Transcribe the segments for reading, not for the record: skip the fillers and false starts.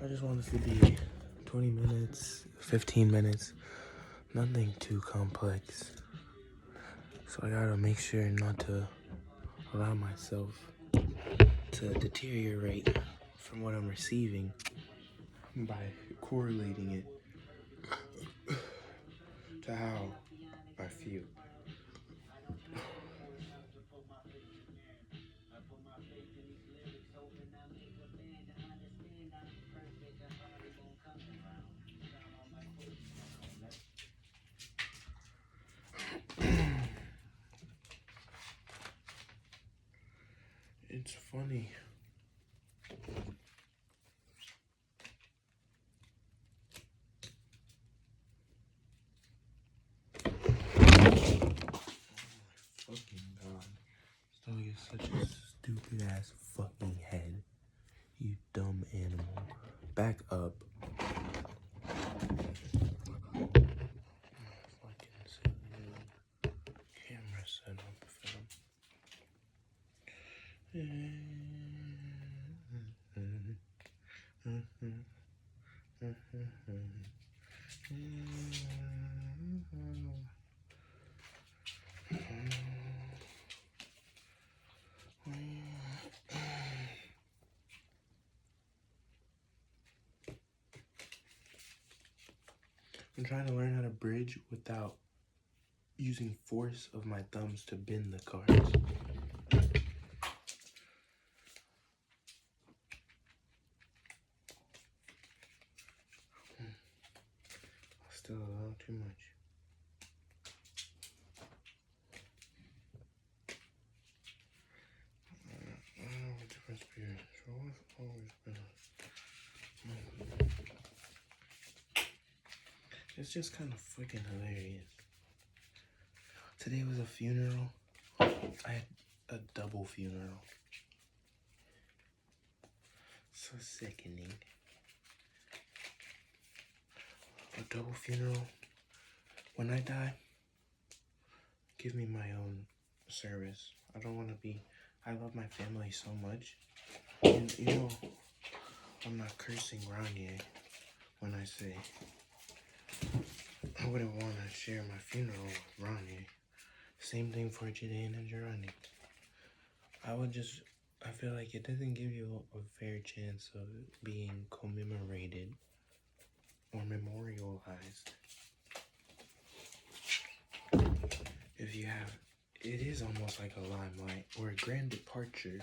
I just want this to be 20 minutes, 15 minutes, nothing too complex. So I gotta make sure not to allow myself to deteriorate from what I'm receiving by correlating it to how I feel. It's funny. Fucking God. This dog is such a stupid ass fucking head. You dumb animal. Back up. Fucking silly camera setup film. I'm trying to learn how to bridge without using force of my thumbs to bend the cards. Still a little too much. I don't know what difference between it's always been. It's just kind of freaking hilarious. Today was a funeral. I had a double funeral. So sickening. A double funeral. When I die, give me my own service. I don't want to be. I love my family so much. And you know, I'm not cursing Ranye when I say I wouldn't want to share my funeral with Ranye. Same thing for Jadain and Jarani. I feel like it doesn't give you a fair chance of being commemorated or memorialized. If you have, it is almost like a limelight or a grand departure.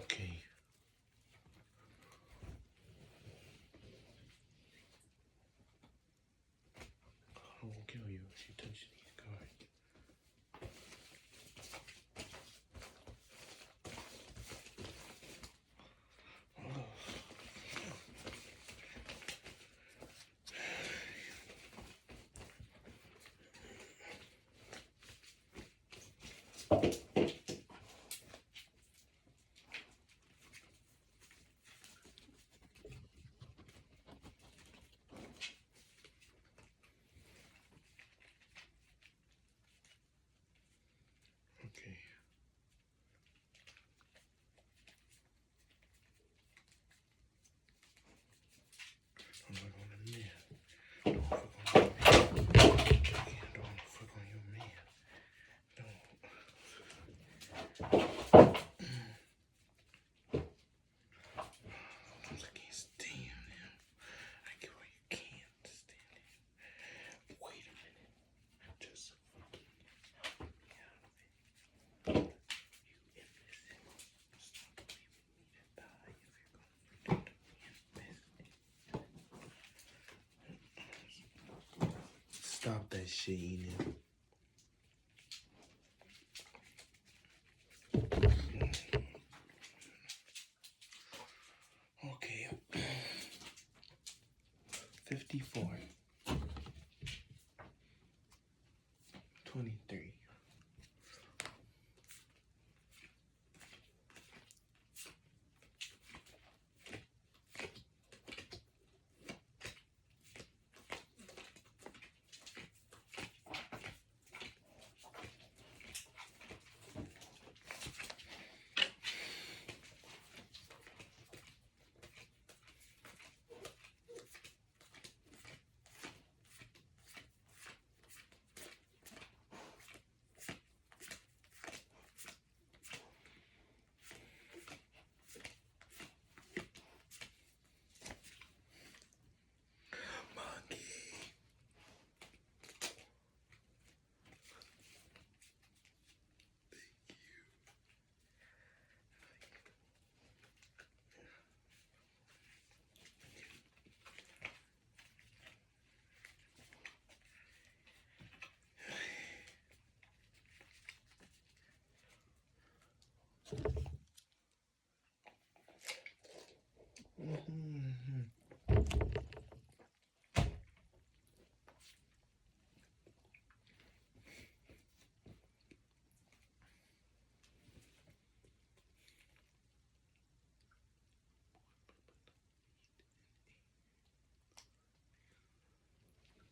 Okay. I will kill you if you touch these cards. Okay. I'm not gonna man. Don't fuck on your man. Don't fuck on your man. Don't. Sometimes I can't stand him. I get why you can't stand him. Wait a minute. Just fucking help me out of it. You imbecile. Stop leaving me to die if you're gonna freaking do me imbecile. Stop that shit, Enid. Okay. 54. 23.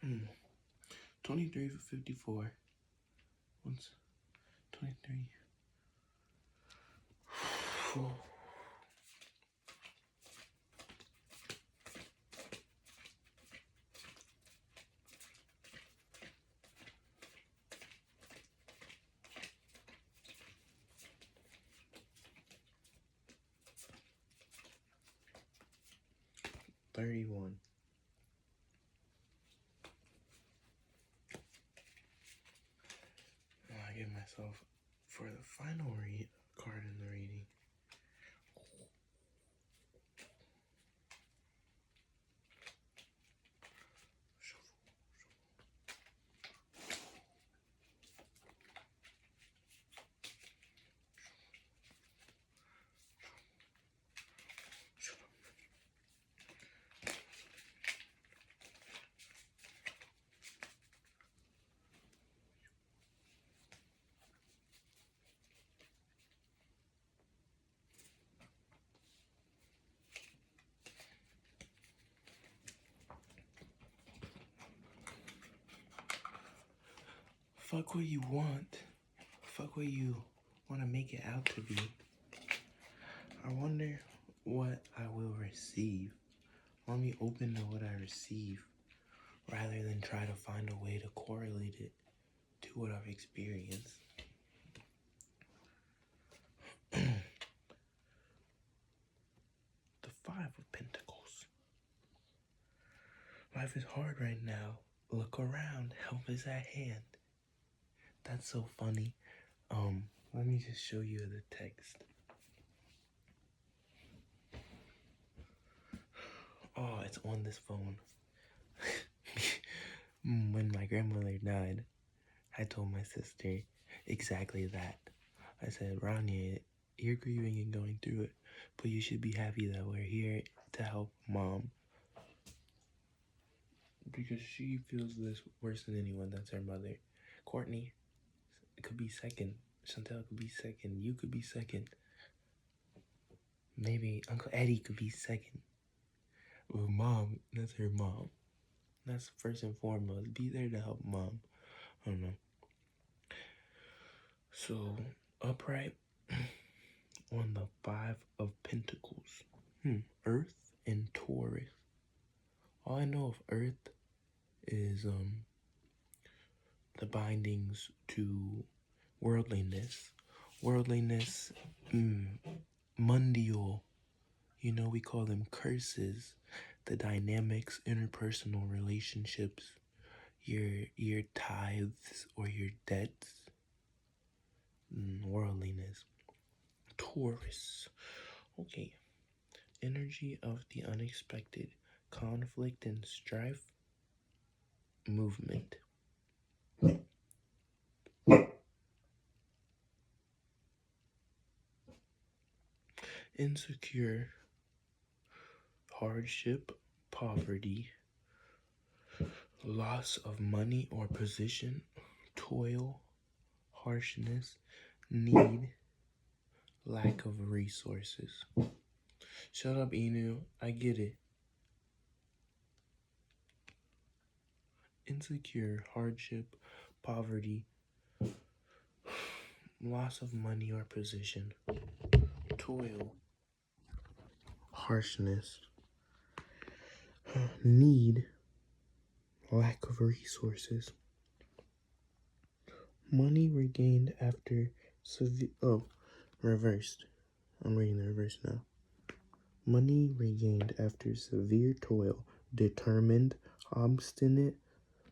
Mm. 23 for 54. Once 23. 31. I give myself for the final card in the reading. Fuck what you want. Fuck what you want to make it out to be. I wonder what I will receive. Let me open to what I receive rather than try to find a way to correlate it to what I've experienced. The Five of Pentacles. Life is hard right now. Look around. Help is at hand. That's so funny. Let me just show you the text. Oh, it's on this phone. When my grandmother died, I told my sister exactly that. I said, Rania, you're grieving and going through it, but you should be happy that we're here to help Mom. Because she feels this worse than anyone. That's her mother. Courtney could be second. Chantel could be second. You could be second. Maybe Uncle Eddie could be second. Well, Mom, that's her mom. That's first and foremost. Be there to help Mom. I don't know. So, upright on the Five of Pentacles. Earth and Taurus. All I know of Earth is the bindings to worldliness. Worldliness, mundial. You know, we call them curses. The dynamics, interpersonal relationships, your tithes or your debts. Worldliness. Taurus. Okay. Energy of the unexpected. Conflict and strife. Movement. Insecure. Hardship. Poverty. Loss of money or position. Toil. Harshness. Need. Lack of resources. Shut up, Inu. I get it. Insecure, hardship, poverty, loss of money or position, toil, harshness, need, lack of resources, money regained after reversed. I'm reading the reverse now. Money regained after severe toil, determined, obstinate,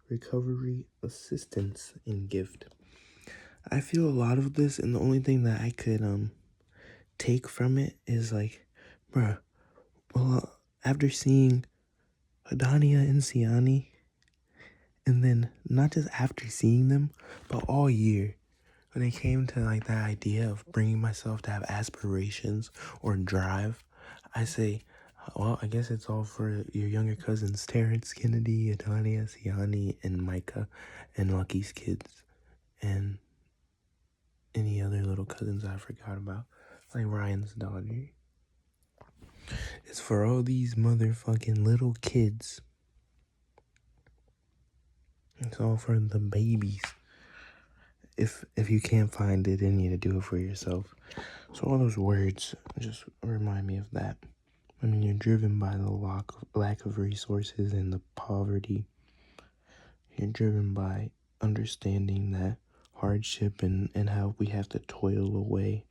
recovery, assistance, and gift. I feel a lot of this, and the only thing that I could take from it is like, bruh, well, after seeing Hadania and Siani, and then not just after seeing them, but all year, when it came to like that idea of bringing myself to have aspirations or drive, I say, well, I guess it's all for your younger cousins, Terrence, Kennedy, Adania, Siani, and Micah, and Lucky's kids, and any other little cousins I forgot about, like Ryan's daughter. It's for all these motherfucking little kids. It's all for the babies. If you can't find it, then you need to do it for yourself. So all those words just remind me of that. I mean, you're driven by the lack of resources and the poverty. You're driven by understanding that hardship and how we have to toil away.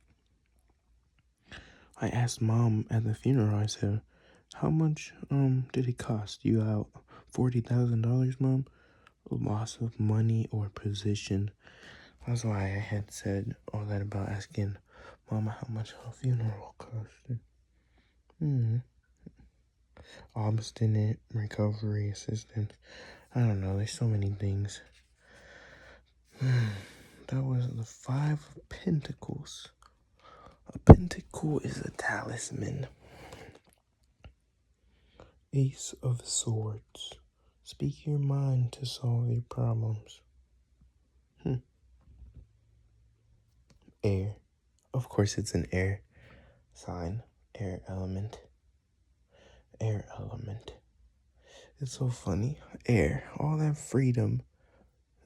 I asked Mom at the funeral, I said, how much did it cost you out? $40,000, Mom? Loss of money or position. That's why I had said all that about asking Mama how much her funeral costed. Obstinate recovery assistance. I don't know, there's so many things. That was the 5 of Pentacles. A pentacle is a talisman. Ace of Swords. Speak your mind to solve your problems. Air. Of course it's an air sign. Air element. Air element. It's so funny. Air. All that freedom.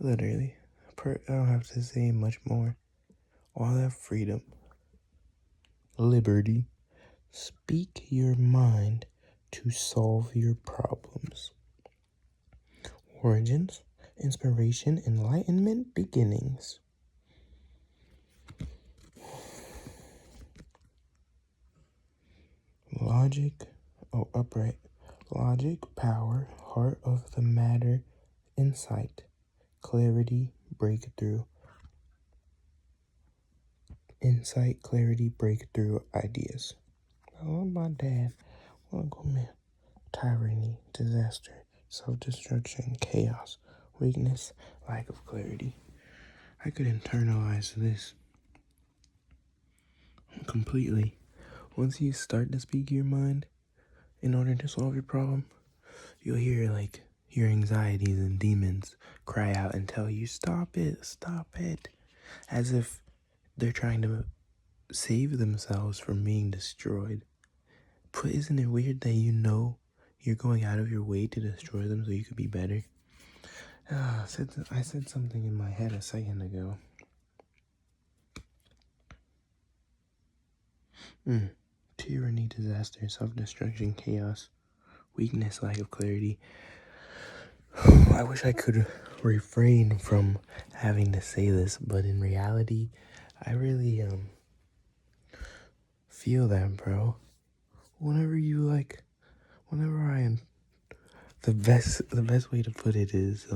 Literally. I don't have to say much more. All that freedom. Liberty. Speak your mind to solve your problems. Origins. Inspiration. Enlightenment. Beginnings. Logic. Upright. Logic. Power. Heart of the matter. Insight. Clarity. Breakthrough. Insight, clarity, breakthrough, ideas. I love my dad. Uncle man. Tyranny, disaster, self-destruction, chaos, weakness, lack of clarity. I could internalize this completely. Once you start to speak your mind in order to solve your problem, you'll hear like your anxieties and demons cry out and tell you, stop it, as if they're trying to save themselves from being destroyed. But isn't it weird that you know you're going out of your way to destroy them so you could be better? I said something in my head a second ago. Tyranny, disaster, self-destruction, chaos, weakness, lack of clarity. I wish I could refrain from having to say this, but in reality, I really feel that, bro. Whenever I am, the best way to put it is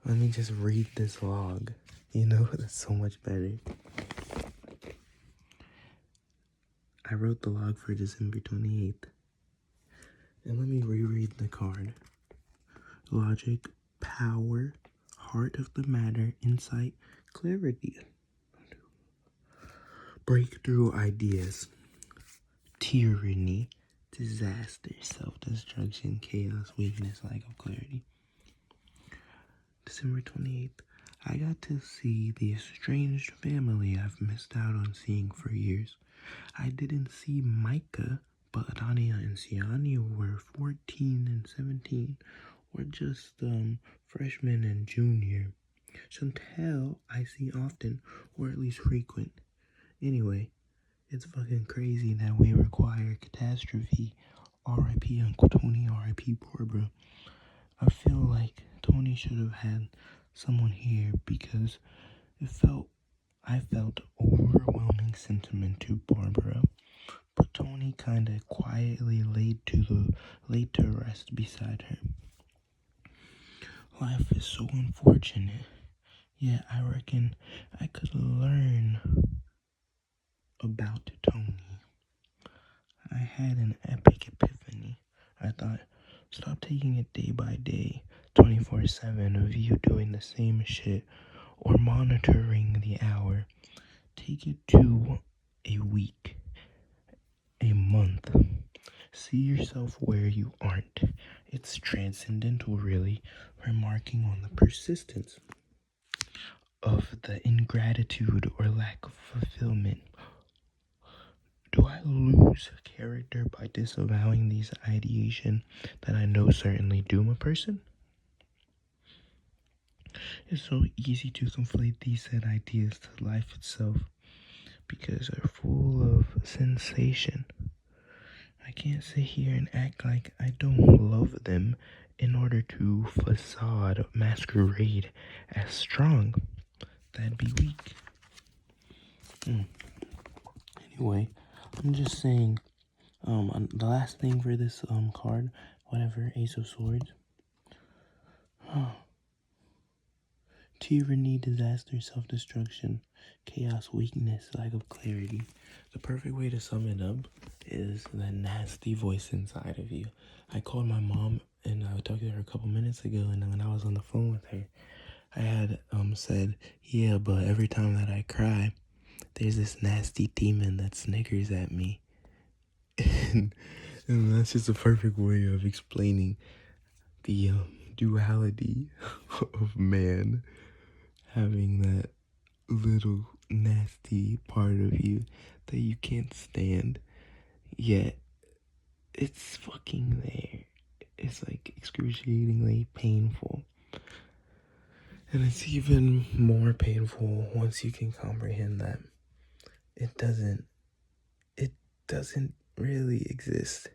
let me just read this log. You know, that's so much better. I wrote the log for December 28th. And let me reread the card. Logic, power, heart of the matter, insight, clarity. Breakthrough ideas. Tyranny, disaster, self-destruction, chaos, weakness, lack of clarity. December 28th. I got to see the estranged family I've missed out on seeing for years. I didn't see Micah, but Adania and Siani were 14 and 17, or just freshman and junior. Chantel I see often, or at least frequent. Anyway, it's fucking crazy that we require catastrophe. R.I.P. Uncle Tony, R.I.P. Barbara. I feel like Tony should have had someone here because I felt overwhelming sentiment to Barbara, but Tony kinda quietly laid to rest beside her. Life is so unfortunate, yet I reckon I could learn about Tony. I had an epic epiphany. I thought, stop taking it day by day, 24/7 of you doing the same shit or monitoring the hour. Take it to a week, a month. See yourself where you aren't. It's transcendental, really, remarking on the persistence of the ingratitude or lack of fulfillment. Do I lose character by disavowing these ideation that I know certainly doom a person? It's so easy to conflate these said ideas to life itself because they're full of sensation. I can't sit here and act like I don't love them in order to facade masquerade as strong. That'd be weak. Anyway, I'm just saying, the last thing for this card, whatever, Ace of Swords. Tyranny, disaster, self-destruction, chaos, weakness, lack of clarity. The perfect way to sum it up is the nasty voice inside of you. I called my mom and I talked to her a couple minutes ago, and when I was on the phone with her, I had said, yeah, but every time that I cry, there's this nasty demon that snickers at me. and that's just a perfect way of explaining the duality of man having that little nasty part of you that you can't stand, yet it's fucking there. It's like excruciatingly painful. And it's even more painful once you can comprehend that it doesn't really exist.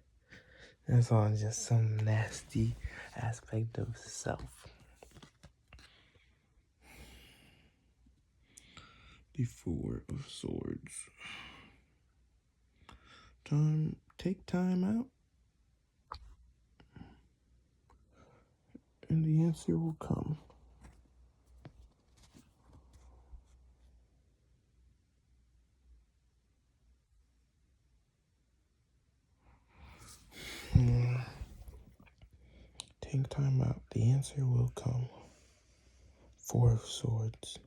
It's all just some nasty aspect of self. The Four of Swords. Take time out, and the answer will come. Take time out, the answer will come. Four of Swords.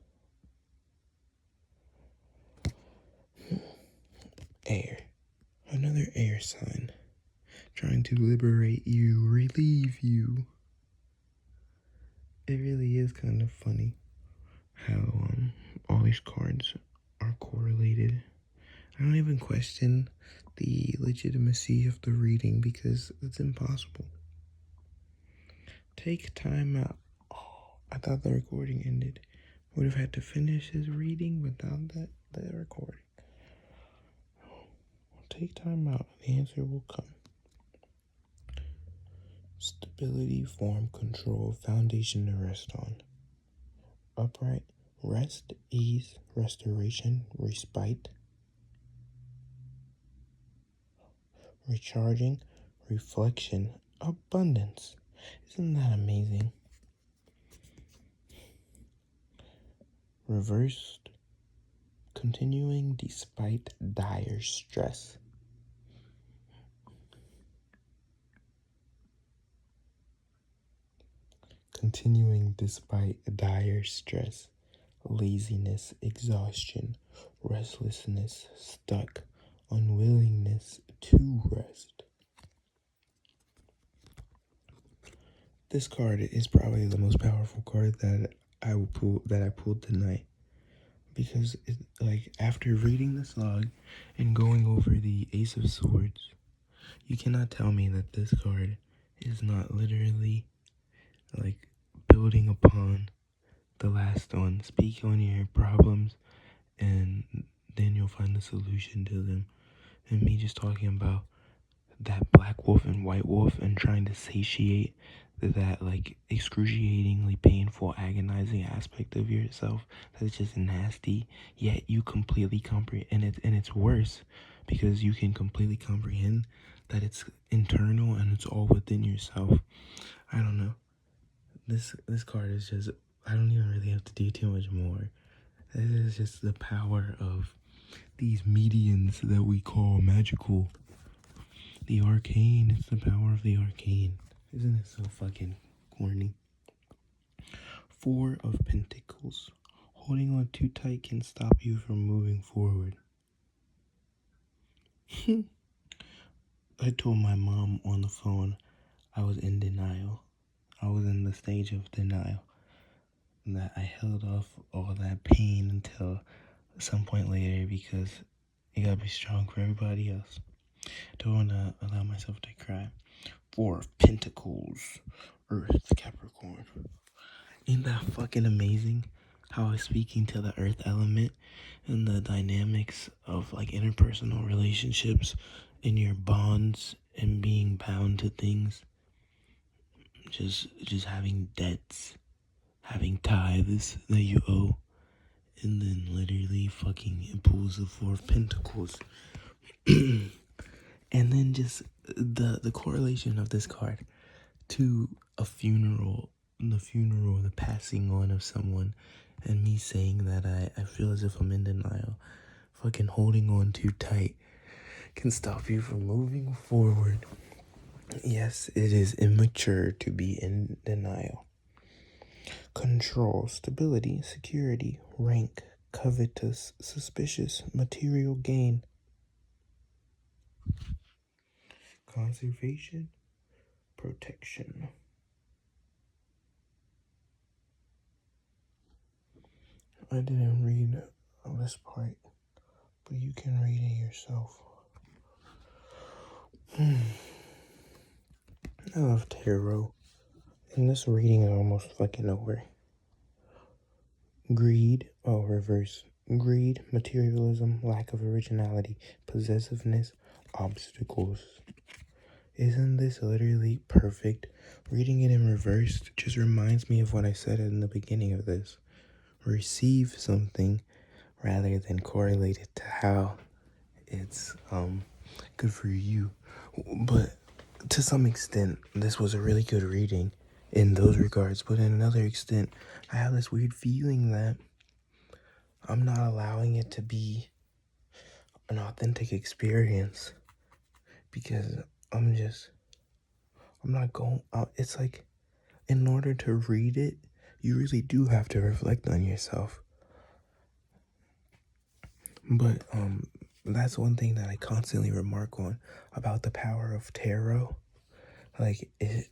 Air. Another air sign. Trying to liberate you, relieve you. It really is kind of funny how all these cards are correlated. I don't even question the legitimacy of the reading because it's impossible. Take time out. Oh, I thought the recording ended. Would have had to finish his reading without the recording. Take time out. The answer will come. Stability, form, control, foundation to rest on. Upright, rest, ease, restoration, respite. Recharging, reflection, abundance. Isn't that amazing? Reversed, continuing despite dire stress. Continuing despite dire stress, laziness, exhaustion, restlessness, stuck, unwillingness to rest. This card is probably the most powerful card that I pulled tonight, because like after reading this log and going over the Ace of Swords, you cannot tell me that this card is not literally like building upon the last one. Speak on your problems and then you'll find the solution to them. And me just talking about that black wolf and white wolf and trying to satiate that like excruciatingly painful, agonizing aspect of yourself that's just nasty, yet you completely comprehend, and it's worse because you can completely comprehend that it's internal and it's all within yourself. I don't know. This card is just, I don't even really have to do too much more. This is just the power of these mediums that we call magical. The arcane, it's the power of the arcane. Isn't it so fucking corny? Four of Pentacles. Holding on too tight can stop you from moving forward. I told my mom on the phone I was in denial. I was in the stage of denial. That I held off all that pain until some point later because you gotta be strong for everybody else. Don't wanna allow myself to cry. Four of Pentacles, Earth, Capricorn. Ain't that fucking amazing? How I was speaking to the Earth element and the dynamics of like interpersonal relationships in your bonds and being bound to things. Just having debts, having tithes that you owe, and then literally fucking it pulls the Four of Pentacles. And then just the correlation of this card to a funeral, the passing on of someone, and me saying that I feel as if I'm in denial. Fucking holding on too tight can stop you from moving forward. Yes, it is immature to be in denial. Control, stability, security, rank, covetous, suspicious, material gain. Conservation, protection. I didn't read this part, but you can read it yourself. I love tarot. And this reading is almost fucking over. Greed, reverse. Greed, materialism, lack of originality, possessiveness, obstacles. Isn't this literally perfect? Reading it in reverse just reminds me of what I said in the beginning of this. Receive something rather than correlate it to how it's good for you. But to some extent, this was a really good reading in those regards. But in another extent, I have this weird feeling that I'm not allowing it to be an authentic experience because I'm not going out. It's like, in order to read it, you really do have to reflect on yourself. But that's one thing that I constantly remark on about the power of tarot. Like,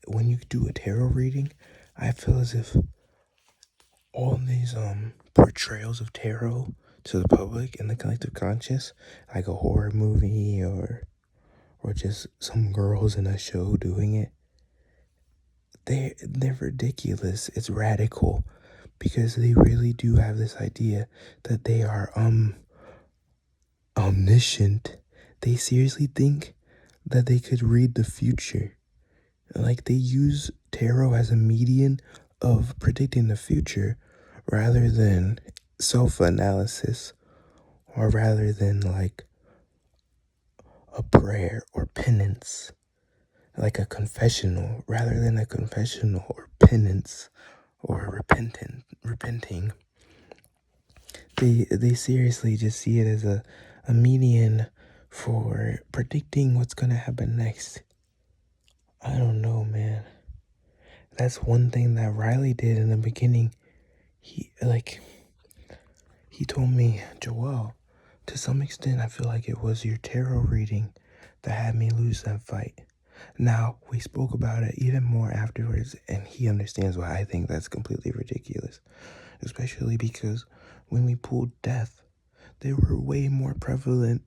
when you do a tarot reading, I feel as if all these portrayals of tarot to the public and the collective conscious, like a horror movie or just some girls in a show doing it, they're ridiculous. It's radical because they really do have this idea that they are omniscient. They seriously think that they could read the future. Like, they use tarot as a medium of predicting the future rather than self-analysis, or rather than like a prayer or penance, like a confessional, rather than a confessional or penance or repenting. They seriously just see it as a median for predicting what's gonna happen next. I don't know, man. That's one thing that Riley did in the beginning. He told me, Joel, to some extent I feel like it was your tarot reading that had me lose that fight. Now, we spoke about it even more afterwards, and he understands why I think that's completely ridiculous. Especially because when we pulled death, there were way more prevalent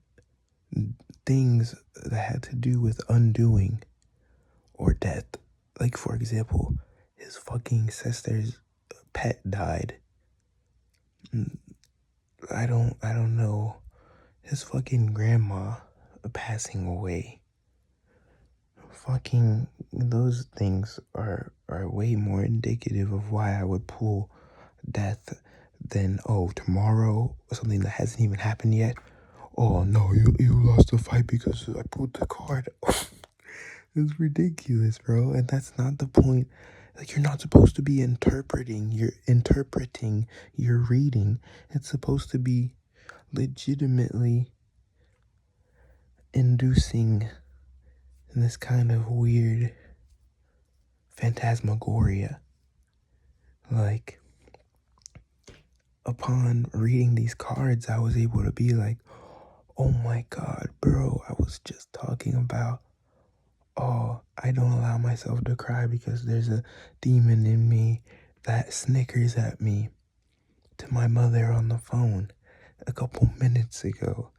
things that had to do with undoing or death. Like, for example, his fucking sister's pet died. I don't know. His fucking grandma passing away. Fucking those things are way more indicative of why I would pull death than, oh, tomorrow, something that hasn't even happened yet. Oh no, you lost the fight because I pulled the card. It's ridiculous, bro. And that's not the point. Like, you're not supposed to be interpreting your reading. It's supposed to be legitimately inducing this kind of weird phantasmagoria. Like, upon reading these cards, I was able to be like, oh my God, bro, I was just talking about, oh, I don't allow myself to cry because there's a demon in me that snickers at me, to my mother on the phone a couple minutes ago.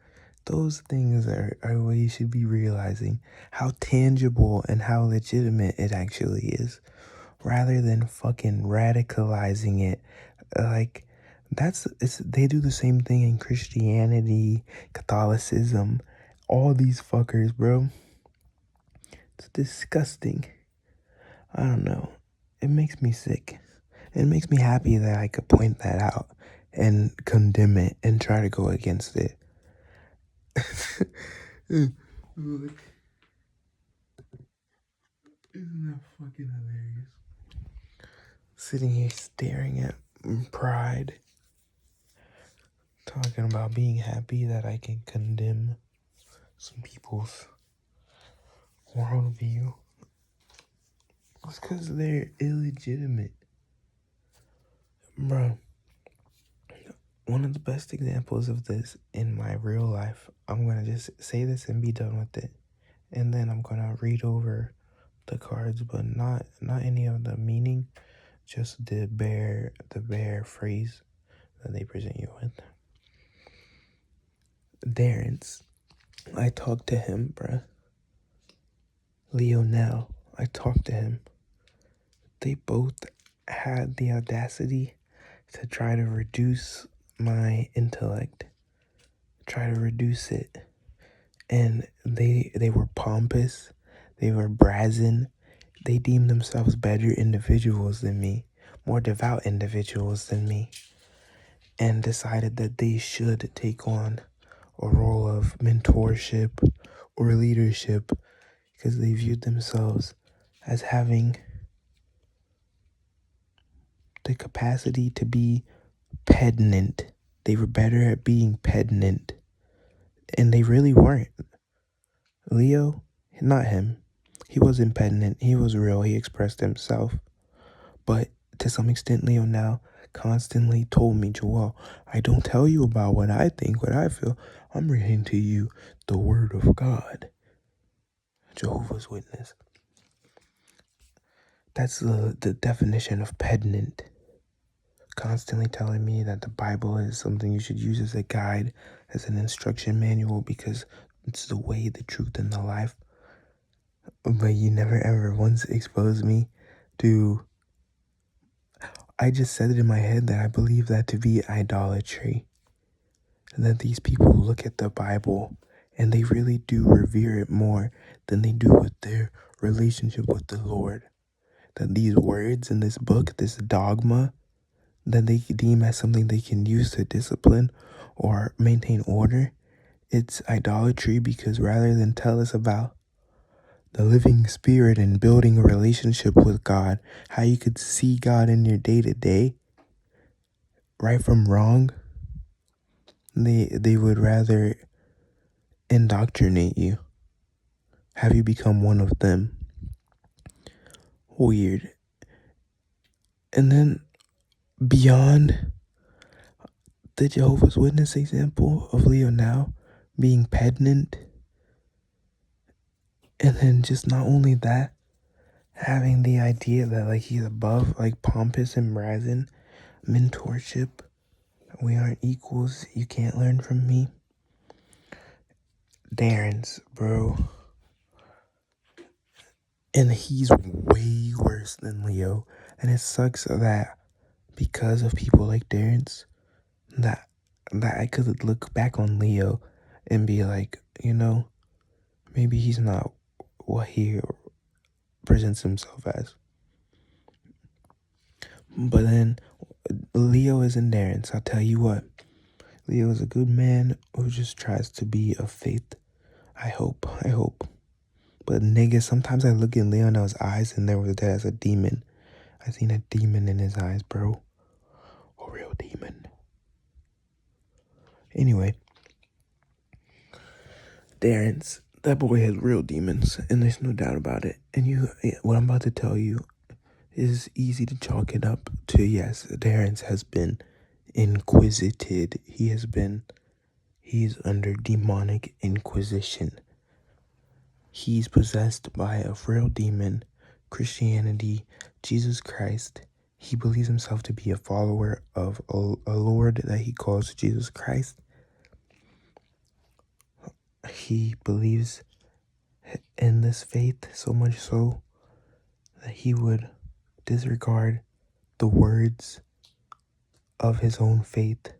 Those things are what you should be realizing, how tangible and how legitimate it actually is, rather than fucking radicalizing it. Like, they do the same thing in Christianity, Catholicism, all these fuckers, bro. It's disgusting. I don't know. It makes me sick. It makes me happy that I could point that out and condemn it and try to go against it. Look. Isn't that fucking hilarious? Sitting here staring at pride, talking about being happy that I can condemn some people's worldview. It's because they're illegitimate. Bro, one of the best examples of this in my real life, I'm going to just say this and be done with it. And then I'm going to read over the cards, but not any of the meaning, just the bare phrase that they present you with. Darren's. I talked to him, bruh. Lionel. I talked to him. They both had the audacity to try to reduce my intellect, try to reduce it. And they were pompous, they were brazen, they deemed themselves better individuals than me, more devout individuals than me, and decided that they should take on a role of mentorship or leadership because they viewed themselves as having the capacity to be pedant. They were better at being pedant, and they really weren't. Leo, not him. He wasn't pedant. He was real. He expressed himself. But to some extent, Leo now constantly told me, Joel, I don't tell you about what I think, what I feel. I'm reading to you the word of God. Jehovah's Witness. That's the definition of pedant. Constantly telling me that the Bible is something you should use as a guide, as an instruction manual, because it's the way, the truth, and the life. But you never ever once exposed me to... I just said it in my head that I believe that to be idolatry. And that these people look at the Bible and they really do revere it more than they do with their relationship with the Lord. That these words in this book, this dogma, that they deem as something they can use to discipline or maintain order, it's idolatry, because rather than tell us about the living spirit and building a relationship with God, how you could see God in your day-to-day, right from wrong, they would rather indoctrinate you, have you become one of them. Weird. And then beyond the Jehovah's Witness example of Leo now being pedant, and then just not only that, having the idea that like he's above, like pompous and brazen, mentorship, we aren't equals, you can't learn from me. Darren's, bro. And he's way worse than Leo. And it sucks that because of people like Darren's, that I could look back on Leo and be like, you know, maybe he's not what he presents himself as. But then Leo isn't Darren's. I'll tell you what. Leo is a good man who just tries to be of faith. I hope. But nigga, sometimes I look in Leonel's eyes and there's a demon. I seen a demon in his eyes, bro. A real demon. Anyway, Darren's, that boy has real demons, and there's no doubt about it. And what I'm about to tell you is easy to chalk it up to, yes, Darren's has been inquisited. He's under demonic inquisition. He's possessed by a frail demon, Christianity, Jesus Christ. He believes himself to be a follower of a Lord that he calls Jesus Christ. He believes in this faith so much so that he would disregard the words of his own faith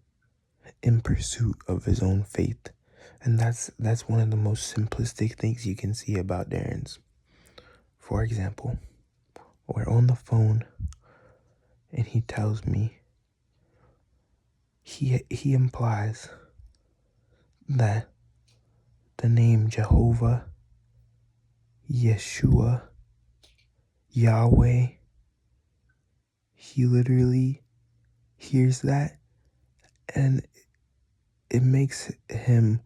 in pursuit of his own faith. And that's one of the most simplistic things you can see about Darren's. For example, we're on the phone and he tells me he implies that the name Jehovah, Yeshua, Yahweh, he literally hears that and it makes him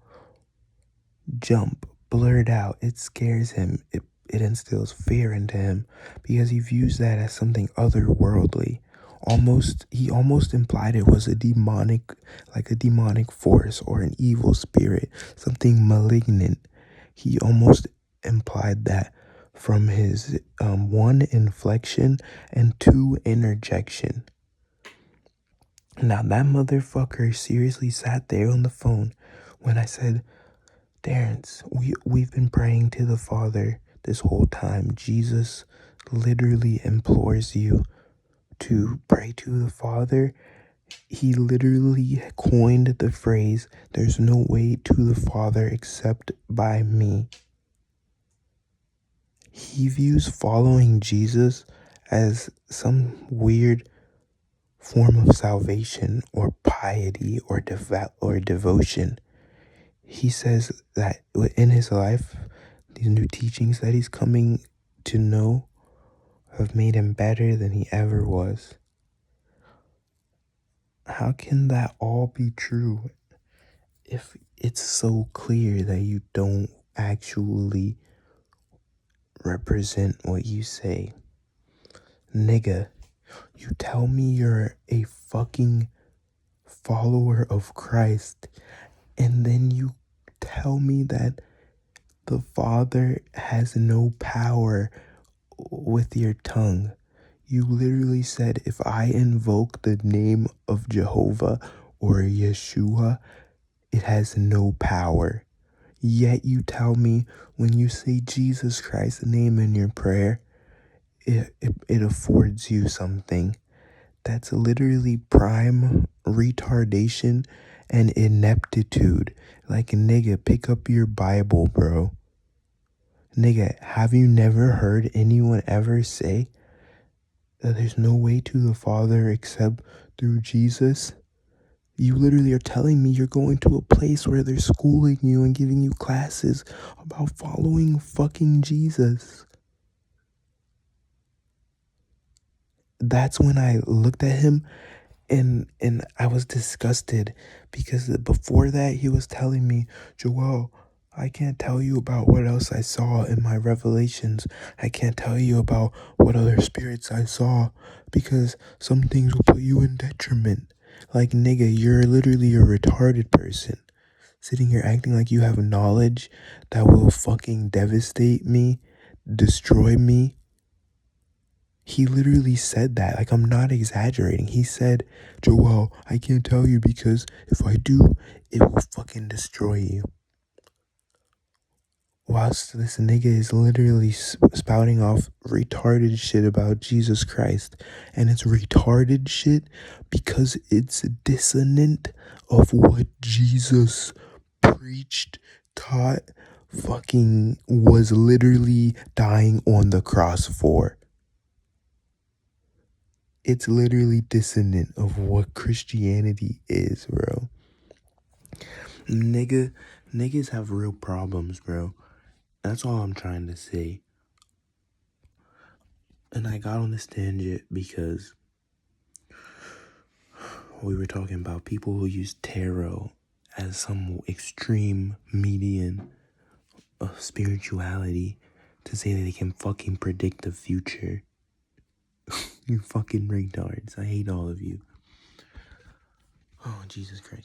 jump, blurt out. It scares him. It instills fear into him because he views that as something otherworldly. He almost implied it was a demonic force or an evil spirit, something malignant. He almost implied that from his one, inflection, and two, interjection. Now that motherfucker seriously sat there on the phone when I said, Terrence, we've been praying to the Father this whole time. Jesus literally implores you to pray to the Father. He literally coined the phrase, there's no way to the Father except by me. He views following Jesus as some weird form of salvation or piety or devotion. He says that in his life, these new teachings that he's coming to know have made him better than he ever was. How can that all be true if it's so clear that you don't actually represent what you say? Nigga, you tell me you're a fucking follower of Christ, and then you tell me that the Father has no power with your tongue. You literally said, if I invoke the name of Jehovah or Yeshua, it has no power. Yet you tell me when you say Jesus Christ's name in your prayer, it affords you something. That's literally prime retardation and ineptitude. Like, nigga, pick up your Bible, bro. Nigga, have you never heard anyone ever say that there's no way to the Father except through Jesus? You literally are telling me you're going to a place where they're schooling you and giving you classes about following fucking Jesus. That's when I looked at him and I was disgusted because before that he was telling me, Joel, I can't tell you about what else I saw in my revelations. I can't tell you about what other spirits I saw because some things will put you in detriment. Like, nigga, you're literally a retarded person sitting here acting like you have knowledge that will fucking devastate me, destroy me. He literally said that. Like, I'm not exaggerating. He said, Joel, I can't tell you because if I do, it will fucking destroy you. Whilst this nigga is literally spouting off retarded shit about Jesus Christ. And it's retarded shit because it's dissonant of what Jesus preached, taught, fucking was literally dying on the cross for. It's literally dissonant of what Christianity is, bro. Niggas have real problems, bro. That's all I'm trying to say. And I got on this tangent because we were talking about people who use tarot as some extreme median of spirituality to say that they can fucking predict the future. You fucking retards. I hate all of you. Oh, Jesus Christ.